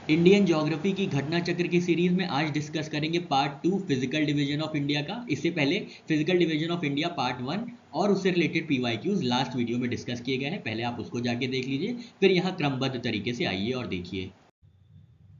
Indian geography की घटना चक्र की सीरीज में आज डिस्कस करेंगे part 2 physical division of India का। इससे पहले physical division of India part 1 और उससे रिलेटेड पीवाईक्यूज लास्ट वीडियो में डिस्कस किए गए हैं, पहले आप उसको जाके देख लीजिए, फिर यहाँ क्रमबद्ध तरीके से आइए और देखिए।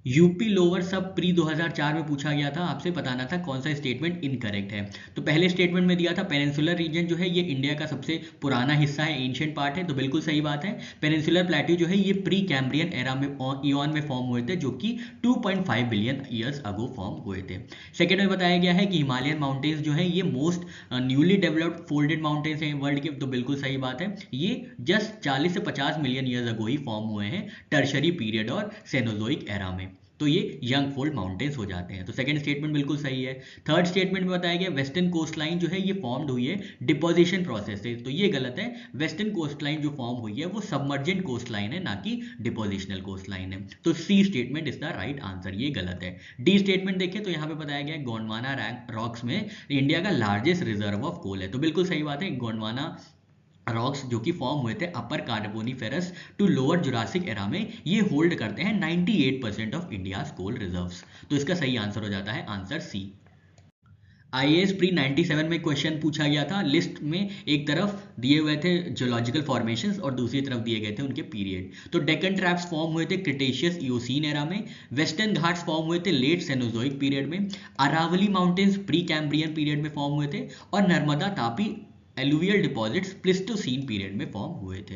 यूपी लोअर सब प्री 2004 में पूछा गया था, आपसे बताना था कौन सा स्टेटमेंट इनकरेक्ट है। तो पहले स्टेटमेंट में दिया था पेनिनसुलर रीजन जो है ये इंडिया का सबसे पुराना हिस्सा है, एंशिएंट पार्ट है, तो बिल्कुल सही बात है। पेनिनसुलर प्लेट्यू जो है ये प्री कैम्ब्रियन एरा में ईऑन में फॉर्म हुए थे, जो कि 2.5 बिलियन ईयर्स अगो फॉर्म हुए थे। सेकेंड में बताया गया है कि हिमालयन माउंटेन्स जो है ये most newly developed folded mountains हैं वर्ल्ड के, तो बिल्कुल सही बात है। ये जस्ट 40 से 50 मिलियन ईयर्स अगो ही फॉर्म हुए हैं टर्शरी पीरियड और सेनोजोइक एरा में, तो ये यंग फोल्ड माउंटेन्स हो जाते हैं। तो सेकंड स्टेटमेंट बिल्कुल सही है। थर्ड स्टेटमेंट में बताया गया वेस्टर्न कोस्ट लाइन जो है ये फॉर्म्ड हुई है डिपोजिशन प्रोसेस से, तो ये गलत है। वेस्टर्न कोस्ट लाइन जो फॉर्म हुई है वो सबमर्जेंट कोस्ट लाइन है, ना कि डिपोजिशनल कोस्ट लाइन है। तो C statement is the right answer, ये गलत है। डी स्टेटमेंट देखिए तो यहाँ पे बताया गया गोंडवाना रॉक्स में इंडिया का लार्जेस्ट रिजर्व ऑफ कोल है, तो बिल्कुल सही बात है। गोंडवाना रॉक्स जो कि फॉर्म हुए थे upper carboniferous to lower jurassic era में, ये होल्ड करते हैं 98% ऑफ इंडियाज कोल रिजर्व्स, तो इसका सही आंसर हो जाता है आंसर सी। आईएएस प्री 97 में क्वेश्चन पूछा गया था, लिस्ट में एक तरफ दिए हुए थे जियोलॉजिकल फॉर्मेशंस और दूसरी तरफ दिए गए थे उनके पीरियड। तो डेक्कन ट्रैप्स फॉर्म हुए थे क्रिटेशियस इयोसीन एरा में, वेस्टर्न घाट्स फॉर्म हुए थे लेट सेनोजोइक पीरियड में, Aravalli mountains Precambrian period में फॉर्म हुए थे, और Narmada Tapi alluvial deposits Pleistocene period में फॉर्म हुए थे।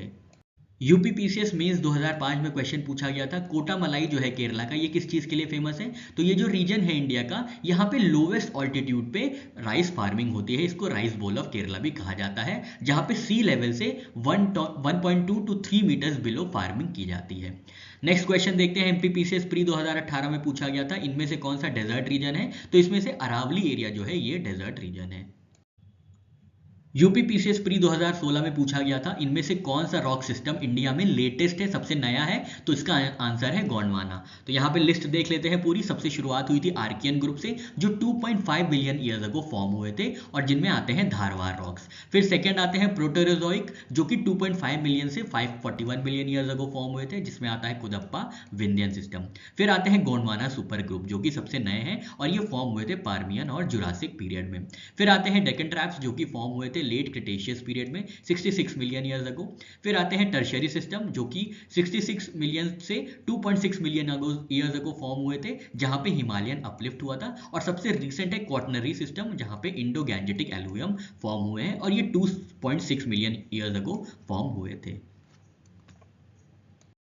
यूपीपीसीएस मेंस 2005 में क्वेश्चन पूछा गया था, कोटामलाई जो है केरला का, ये किस चीज के लिए फेमस है? तो ये जो रीजन है इंडिया का, यहाँ पे लोवेस्ट ऑल्टीट्यूड पे राइस फार्मिंग होती है, इसको राइस बोल ऑफ केरला भी कहा जाता है, जहाँ पे सी लेवल से 1.2 टू 3 मीटर्स बिलो फार्मिंग की जाती है। नेक्स्ट क्वेश्चन देखते हैं, एमपीपीसीएस प्री 2018 में पूछा गया था, इनमें से कौन सा डेजर्ट रीजन है? तो इसमें से अरावली एरिया जो है ये डेजर्ट रीजन है। यूपीपीसीएस प्री 2016 में पूछा गया था, इनमें से कौन सा रॉक सिस्टम इंडिया में लेटेस्ट है, सबसे नया है? तो इसका आंसर है गोंडवाना। तो यहाँ पे लिस्ट देख लेते हैं पूरी। सबसे शुरुआत हुई थी आर्कियन ग्रुप से, जो 2.5 बिलियन ईयर्स अगो फॉर्म हुए थे, और जिनमें आते हैं धारवार रॉक्स। फिर सेकंड आते हैं प्रोटेरोजोइक, जो कि 2.5 मिलियन से 541 मिलियन ईयर्स अगो फॉर्म हुए थे, जिसमें आता है कुदप्पा विंध्यन सिस्टम। फिर आते हैं गोंडवाना सुपर ग्रुप, जो कि सबसे नए हैं और ये फॉर्म हुए थे पार्मियन और जुरासिक पीरियड में। फिर आते हैं डेक्कन ट्रैप्स, जो कि फॉर्म हुए थे लेट क्रिटेशियस पीरियड में 66 मिलियन ईयर्स अगो। फिर आते हैं टर्शरी सिस्टम, जो कि 66 मिलियन से 2.6 मिलियन ईयर्स अगो फॉर्म हुए थे, जहां पे हिमालयन अपलिफ्ट हुआ था। और सबसे रिसेंट है क्वाटरनरी सिस्टम, जहां पे इंडो गैंजेटिक एलुवियम फॉर्म हुए हैं, और ये 2.6 मिलियन ईयर्स अगो फॉर्म हुए थे।